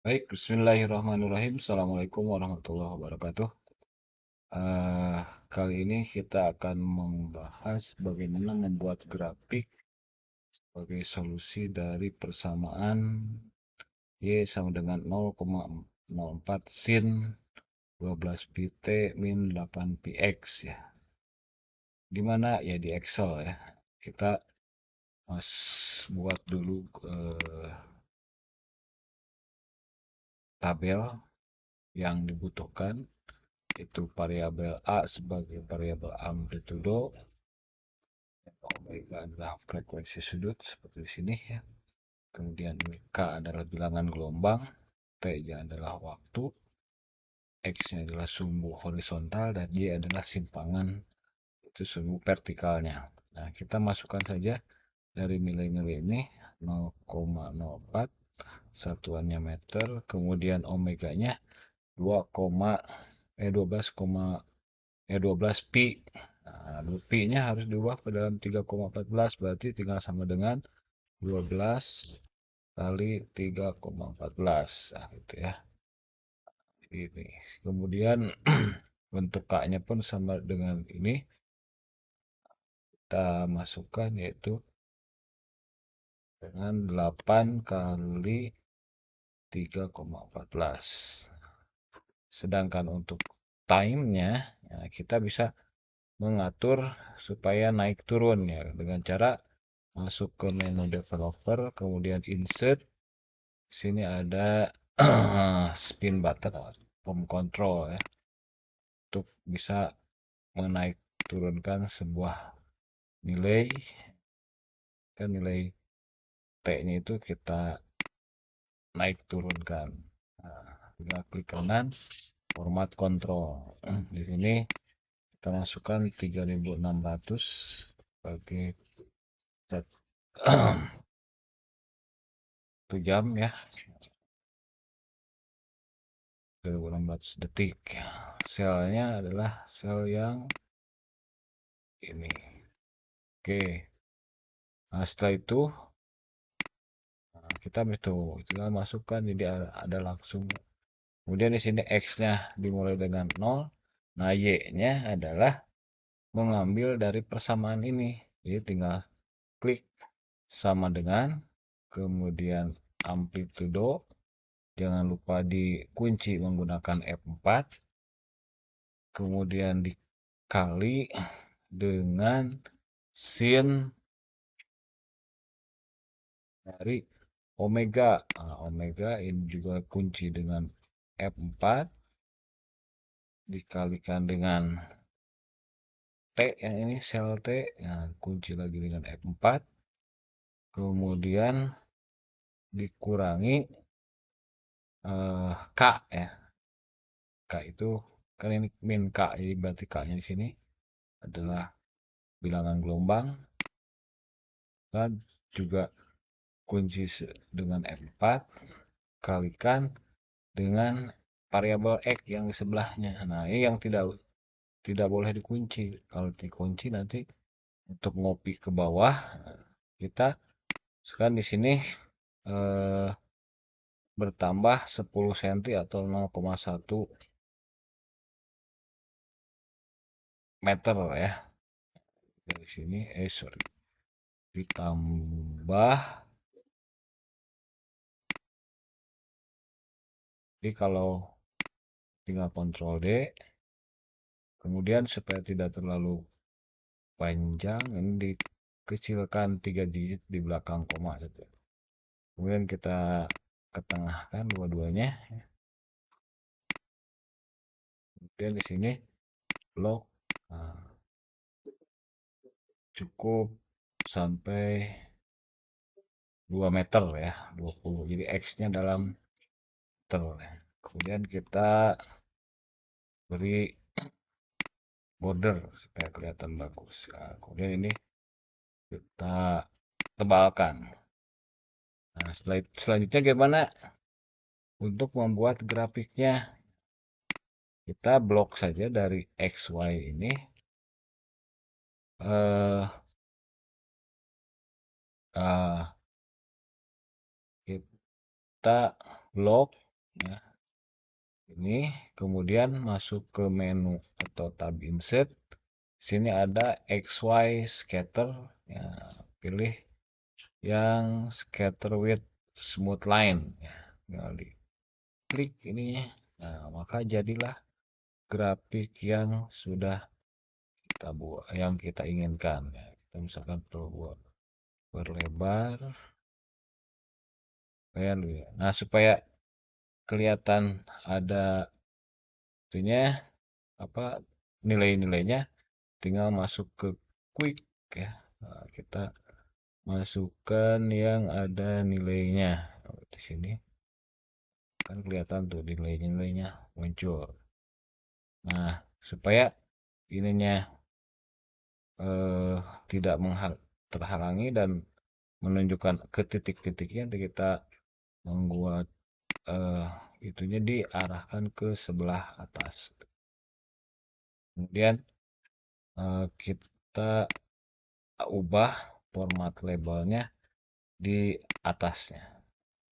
Baik, bismillahirrahmanirrahim. Assalamualaikum warahmatullahi wabarakatuh. Eh, Kali ini kita akan membahas bagaimana membuat grafik sebagai solusi dari persamaan Y sama dengan 0,04 sin 12 pi T min 8 pi X ya. Dimana ya di Excel ya. Kita mas buat dulu tabel yang dibutuhkan, itu variabel A sebagai variabel amplitudo. Omega adalah frekuensi sudut seperti di sini ya. Kemudian ini K adalah bilangan gelombang, T-nya adalah waktu, X-nya adalah sumbu horizontal, dan Y adalah simpangan, itu sumbu vertikalnya. Nah, kita masukkan saja dari nilai-nilai ini 0,04, satuannya meter, kemudian omeganya 12 pi. Nah, pi-nya harus diubah ke dalam 3,14, berarti tinggal sama dengan 12 kali 3,14. Nah, gitu ya. Ini. Kemudian bentuk K-nya pun sama dengan ini. Kita masukkan yaitu dengan 8 kali 3,14. Sedangkan untuk time-nya, ya, kita bisa mengatur supaya naik turun ya dengan cara masuk ke menu developer, kemudian insert. Sini ada spin button, home control ya, untuk bisa menaik turunkan sebuah nilai. Kan nilai T-nya itu kita naik turunkan. Nah, tinggal klik kanan, format kontrol. Di sini kita masukkan 3600 sebagai set 1 jam ya, 3600 detik. Selnya adalah sel yang ini. Oke. Nah, setelah itu kita tinggal masukkan, jadi ada langsung. Kemudian di sini X-nya dimulai dengan 0. Nah, Y-nya adalah mengambil dari persamaan ini. Jadi tinggal klik sama dengan, kemudian amplitudo, jangan lupa dikunci menggunakan F4, kemudian dikali dengan sin dari omega. Nah, omega ini juga kunci dengan F4, dikalikan dengan T, yang ini sel T, nah, kunci lagi dengan F4, kemudian dikurangi K ya. K itu kan ini min K, jadi berarti K-nya di sini adalah bilangan gelombang, dan juga kunci dengan F4, kalikan dengan variabel X yang di sebelahnya. Nah, ini yang tidak boleh dikunci. Kalau dikunci nanti untuk ngopi ke bawah, kita sekarang di sini eh, bertambah 10 cm atau 0,1 meter ya. Dari sini sorry, ditambah. Jadi kalau tinggal Ctrl D, kemudian supaya tidak terlalu panjang ini dikecilkan 3 digit di belakang koma saja. Kemudian kita ketengahkan dua-duanya. Kemudian di sini lock. Nah, cukup sampai 2 meter ya, 20. Jadi X-nya dalam meter ya. Kemudian kita beri border supaya kelihatan bagus. Nah, kemudian ini kita tebalkan. Nah, selanjutnya gimana untuk membuat grafiknya? Kita blok saja dari XY ini. eh kita blok Ya, ini kemudian masuk ke menu atau tab insert. Sini ada XY scatter. Ya, pilih yang scatter with smooth line. Ya, tinggal diklik ininya. Nah, maka jadilah grafik yang sudah kita buat, yang kita inginkan. Ya, kita misalkan perlu buat berlebar, ya. Nah, supaya kelihatan ada itunya apa nilai-nilainya, tinggal masuk ke quick ya. Nah, kita masukkan yang ada nilainya. Oh, di sini kan kelihatan tuh nilainya muncul. Nah, supaya ininya tidak terhalangi dan menunjukkan ke titik-titiknya, kita membuat eh, itunya diarahkan ke sebelah atas. Kemudian kita ubah format labelnya di atasnya.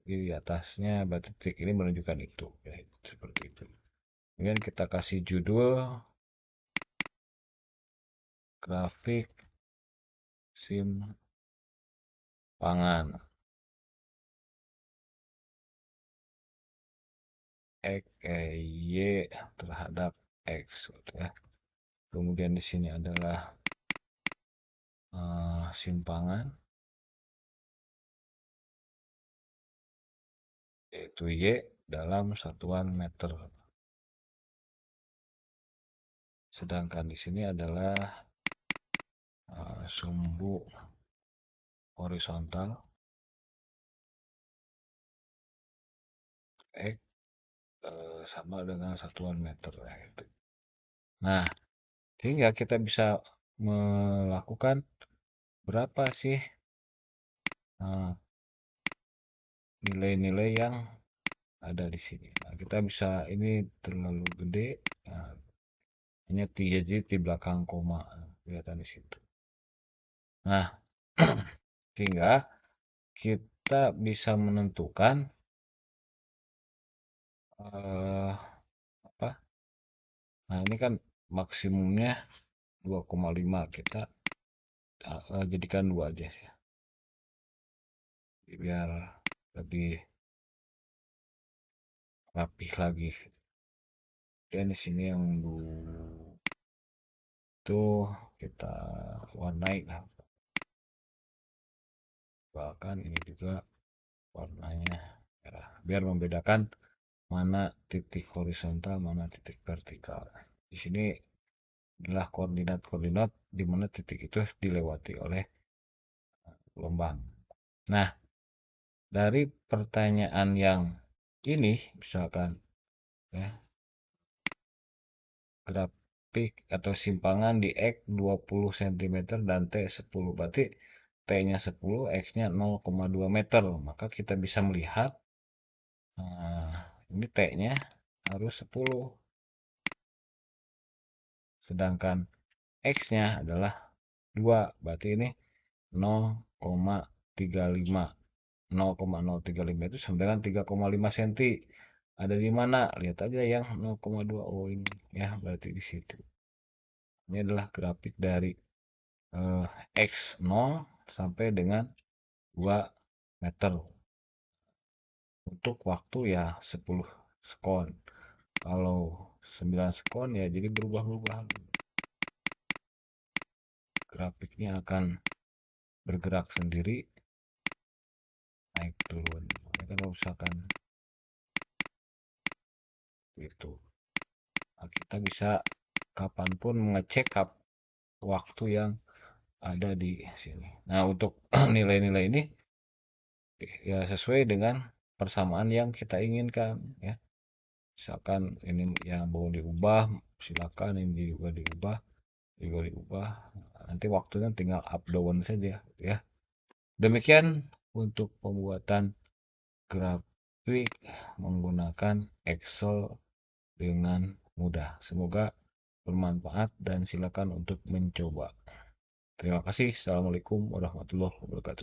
Di atasnya berarti titik ini menunjukkan itu, ya, seperti itu. Kemudian kita kasih judul grafik simpangan X, Y terhadap X, gitu ya. Kemudian di sini adalah simpangan yaitu Y dalam satuan meter. Sedangkan di sini adalah sumbu horizontal X sama dengan satuan meter ya, gitu. Nah, sehingga kita bisa melakukan berapa sih nilai-nilai yang ada di sini. Nah, kita bisa ini terlalu gede, nah, hanya digit di belakang koma, kelihatan di situ. Nah, sehingga kita bisa menentukan apa? Nah, ini kan maksimumnya 2,5, kita jadikan 2 aja ya. Biar lebih rapih lagi. Dan di sini yang itu kita warnai lah. Bahkan ini juga warnanya merah. Biar membedakan mana titik horizontal, mana titik vertikal. Di sini adalah koordinat-koordinat di mana titik itu dilewati oleh gelombang. Nah, dari pertanyaan yang ini, misalkan ya, grafik atau simpangan di X 20 cm dan T 10, berarti T-nya 10, X-nya 0,2 meter. Maka kita bisa melihat ini T-nya harus 10. Sedangkan X-nya adalah 2, berarti ini 0,35. 0,035 itu sama dengan 3,5 cm. Ada di mana? Lihat aja yang 0,2. Oh, ini ya, berarti di situ. Ini adalah grafik dari X0 sampai dengan 2 meter. Untuk waktu ya 10 sekon. Kalau 9 sekon ya jadi berubah-ubah. Grafiknya akan bergerak sendiri, naik turun. Ini kan kalau misalkan itu, nah, kita bisa kapanpun mengecek waktu yang ada di sini. Nah, untuk nilai-nilai ini ya sesuai dengan persamaan yang kita inginkan ya. Misalkan ini yang mau diubah, silakan ini juga diubah. Nanti waktunya tinggal up down saja ya. Demikian untuk pembuatan grafik menggunakan Excel dengan mudah. Semoga bermanfaat dan silakan untuk mencoba. Terima kasih. Assalamualaikum warahmatullahi wabarakatuh.